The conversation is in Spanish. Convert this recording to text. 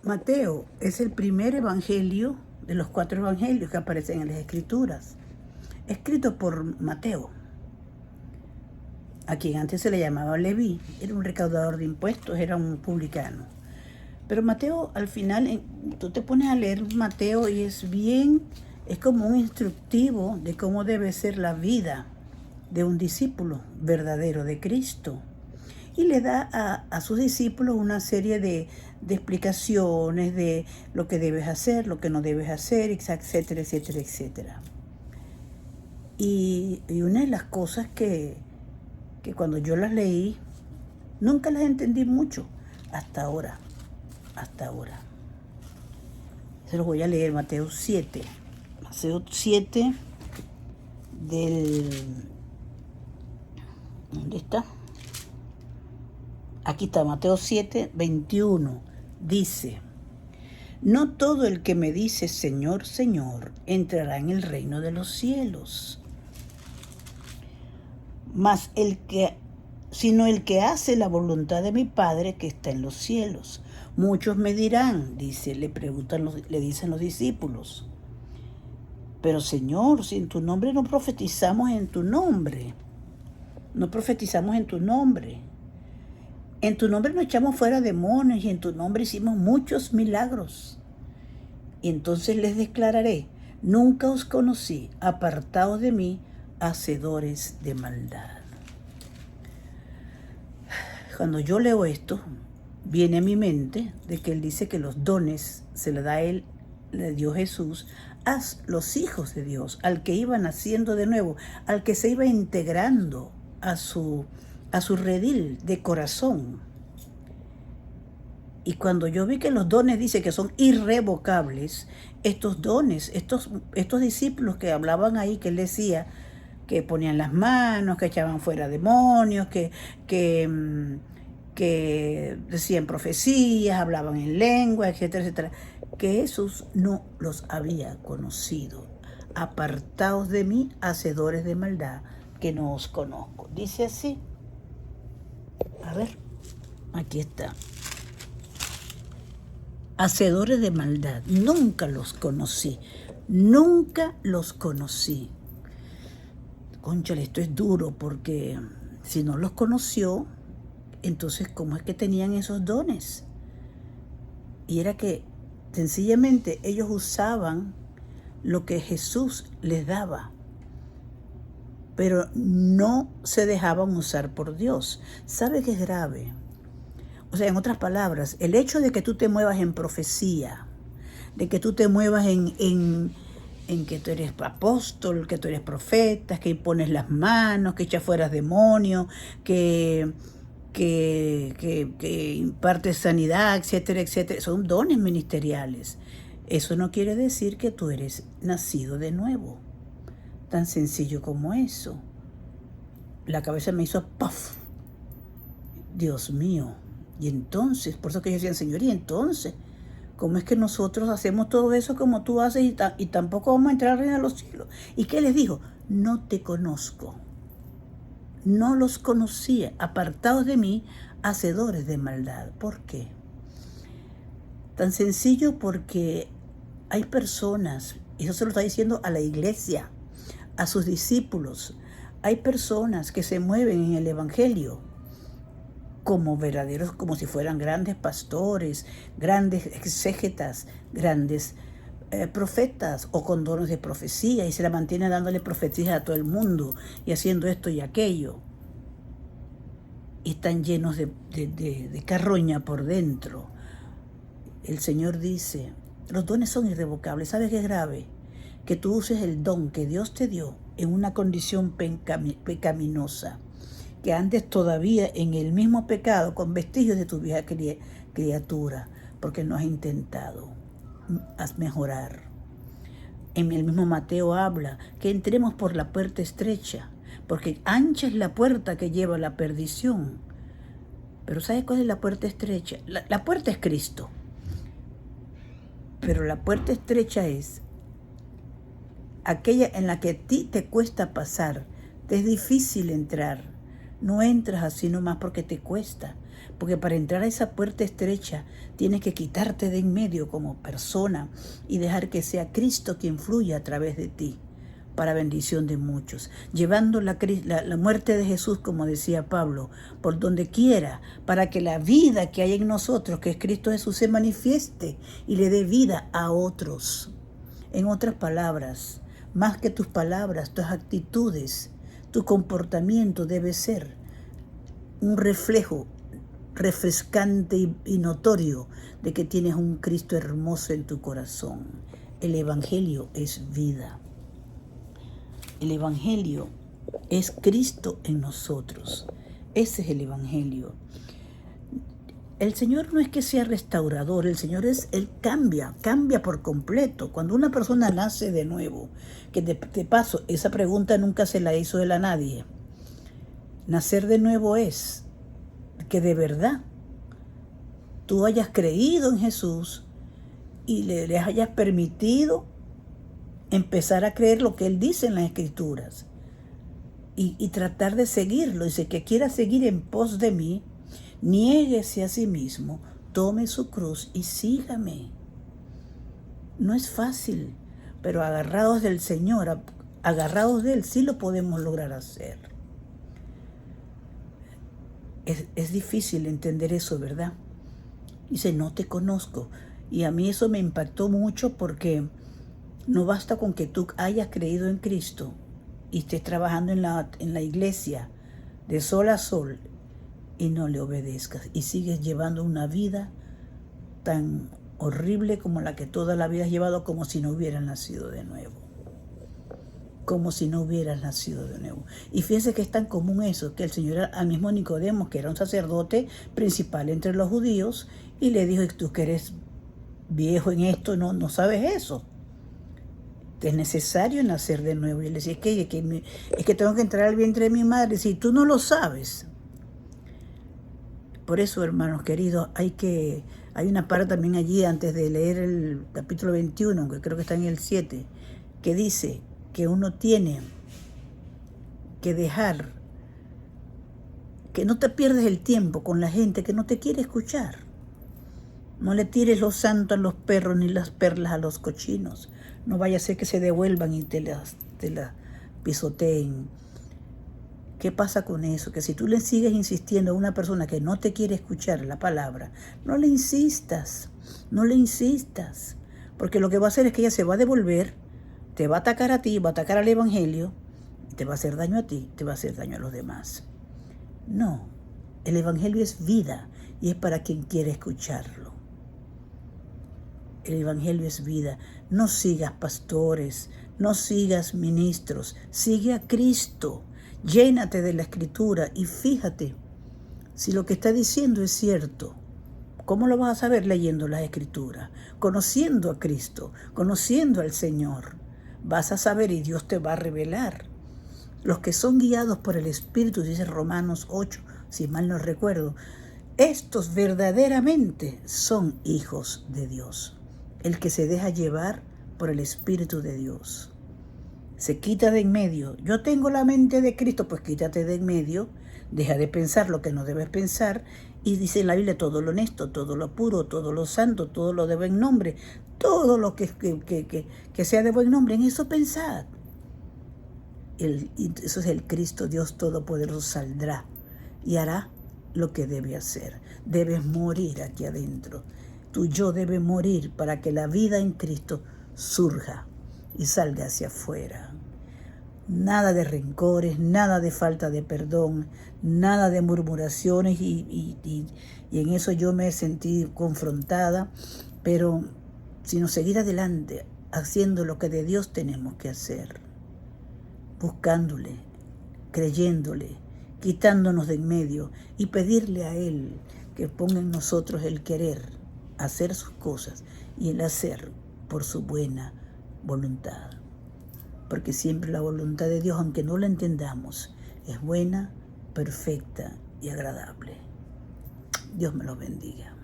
Mateo es el primer evangelio de los 4 evangelios que aparecen en las Escrituras, escrito por Mateo, a quien antes se le llamaba Leví. Era un recaudador de impuestos, era un publicano. Pero Mateo, al final, tú te pones a leer Mateo y es como un instructivo de cómo debe ser la vida de un discípulo verdadero de Cristo. Y le da a sus discípulos una serie de explicaciones de lo que debes hacer, lo que no debes hacer, etcétera, etcétera, etcétera. Y una de las cosas que cuando yo las leí, nunca las entendí mucho, hasta ahora. Se los voy a leer, Mateo 7 ¿dónde está? Aquí está, Mateo 7, 21, dice: no todo el que me dice Señor, Señor, entrará en el reino de los cielos, sino el que hace la voluntad de mi Padre que está en los cielos. Muchos me dirán, le dicen los discípulos: pero Señor, si en tu nombre no profetizamos en tu nombre. En tu nombre no echamos fuera demonios y en tu nombre hicimos muchos milagros. Y entonces les declararé: nunca os conocí, apartaos de mí, hacedores de maldad. Cuando yo leo esto, viene a mi mente de que él dice que los dones se le da a él, le dio Jesús, a los hijos de Dios, al que iba naciendo de nuevo, al que se iba integrando a su redil de corazón. Y cuando yo vi que los dones dice que son irrevocables, estos dones, estos discípulos que hablaban ahí, que él decía que ponían las manos, que echaban fuera demonios, que decían profecías, hablaban en lengua, etcétera, etcétera, que Jesús no los había conocido. Apartaos de mí, hacedores de maldad, que no os conozco. Dice así. A ver, aquí está. Hacedores de maldad, nunca los conocí. Cónchale, esto es duro, porque si no los conoció, entonces ¿cómo es que tenían esos dones? Y era que sencillamente ellos usaban lo que Jesús les daba, pero no se dejaban usar por Dios. ¿Sabe qué es grave? O sea, en otras palabras, el hecho de que tú te muevas en profecía, de que tú te muevas en que tú eres apóstol, que tú eres profeta, que impones las manos, que echas fuera demonios, que impartes sanidad, etcétera, etcétera, son dones ministeriales. Eso no quiere decir que tú eres nacido de nuevo. Tan sencillo como eso. La cabeza me hizo ¡puff! Dios mío. Y entonces, por eso que ellos decían: Señor, y entonces, ¿cómo es que nosotros hacemos todo eso como tú haces y tampoco vamos a entrar al reino de los cielos? ¿Y qué les dijo? No te conozco. No los conocía. Apartados de mí, hacedores de maldad. ¿Por qué? Tan sencillo porque hay personas, y eso se lo está diciendo a la iglesia, a sus discípulos. Hay personas que se mueven en el evangelio como verdaderos, como si fueran grandes pastores, grandes exégetas, grandes profetas o con dones de profecía, y se la mantiene dándole profecías a todo el mundo y haciendo esto y aquello. Y están llenos de carroña por dentro. El Señor dice: los dones son irrevocables. ¿Sabes qué es grave? Que tú uses el don que Dios te dio en una condición pecaminosa, que andes todavía en el mismo pecado con vestigios de tu vieja criatura, porque no has intentado mejorar. En el mismo Mateo habla que entremos por la puerta estrecha, porque ancha es la puerta que lleva a la perdición. Pero ¿sabes cuál es la puerta estrecha? La puerta es Cristo. Pero la puerta estrecha es aquella en la que a ti te cuesta pasar, te es difícil entrar. No entras así nomás porque te cuesta. Porque para entrar a esa puerta estrecha tienes que quitarte de en medio como persona y dejar que sea Cristo quien fluya a través de ti para bendición de muchos, llevando la muerte de Jesús, como decía Pablo, por donde quiera, para que la vida que hay en nosotros, que es Cristo Jesús, se manifieste y le dé vida a otros. En otras palabras, más que tus palabras, tus actitudes, tu comportamiento debe ser un reflejo refrescante y notorio de que tienes un Cristo hermoso en tu corazón. El Evangelio es vida. El Evangelio es Cristo en nosotros. Ese es el Evangelio. El Señor no es que sea restaurador, el Señor Él cambia por completo. Cuando una persona nace de nuevo, que de paso, esa pregunta nunca se la hizo Él a nadie. Nacer de nuevo es que de verdad tú hayas creído en Jesús y le hayas permitido empezar a creer lo que Él dice en las Escrituras y tratar de seguirlo. Dice que quiera seguir en pos de mí, niéguese a sí mismo, tome su cruz y sígame. No es fácil, pero agarrados del Señor, agarrados de Él, sí lo podemos lograr hacer. Es difícil entender eso, ¿verdad? Dice, no te conozco. Y a mí eso me impactó mucho porque no basta con que tú hayas creído en Cristo y estés trabajando en la iglesia de sol a sol y no le obedezcas y sigues llevando una vida tan horrible como la que toda la vida has llevado, como si no hubieras nacido de nuevo. Como si no hubieras nacido de nuevo. Y fíjense que es tan común eso, que el Señor al mismo Nicodemo, que era un sacerdote principal entre los judíos, y le dijo, tú que eres viejo en esto, no sabes eso. Es necesario nacer de nuevo. Y él decía, es que tengo que entrar al vientre de mi madre. Si tú no lo sabes. Por eso, hermanos queridos, hay una parte también allí antes de leer el capítulo 21, que creo que está en el 7, que dice que uno tiene que dejar, que no te pierdes el tiempo con la gente que no te quiere escuchar. No le tires lo santo a los perros ni las perlas a los cochinos. No vaya a ser que se devuelvan y te las pisoteen. ¿Qué pasa con eso? Que si tú le sigues insistiendo a una persona que no te quiere escuchar la palabra, no le insistas, porque lo que va a hacer es que ella se va a devolver, te va a atacar a ti, va a atacar al Evangelio, y te va a hacer daño a ti, te va a hacer daño a los demás. No, el Evangelio es vida y es para quien quiere escucharlo. El Evangelio es vida. No sigas pastores, no sigas ministros, sigue a Cristo. Llénate de la Escritura y fíjate si lo que está diciendo es cierto. ¿Cómo lo vas a saber? Leyendo las Escrituras, conociendo a Cristo, conociendo al Señor. Vas a saber y Dios te va a revelar. Los que son guiados por el Espíritu, dice Romanos 8, si mal no recuerdo, estos verdaderamente son hijos de Dios. El que se deja llevar por el Espíritu de Dios. Se quita de en medio. Yo tengo la mente de Cristo, pues quítate de en medio, deja de pensar lo que no debes pensar, y dice en la Biblia todo lo honesto, todo lo puro, todo lo santo, todo lo de buen nombre, todo lo que sea de buen nombre, en eso pensad. Eso es el Cristo Dios Todopoderoso saldrá y hará lo que debe hacer. Debes morir aquí adentro. Tu yo debe morir para que la vida en Cristo surja y salga hacia afuera. Nada de rencores, nada de falta de perdón, nada de murmuraciones y en eso yo me sentí confrontada, pero sino seguir adelante haciendo lo que de Dios tenemos que hacer, buscándole, creyéndole, quitándonos de en medio y pedirle a Él que ponga en nosotros el querer hacer sus cosas y el hacer por su buena voluntad. Porque siempre la voluntad de Dios, aunque no la entendamos, es buena, perfecta y agradable. Dios me los bendiga.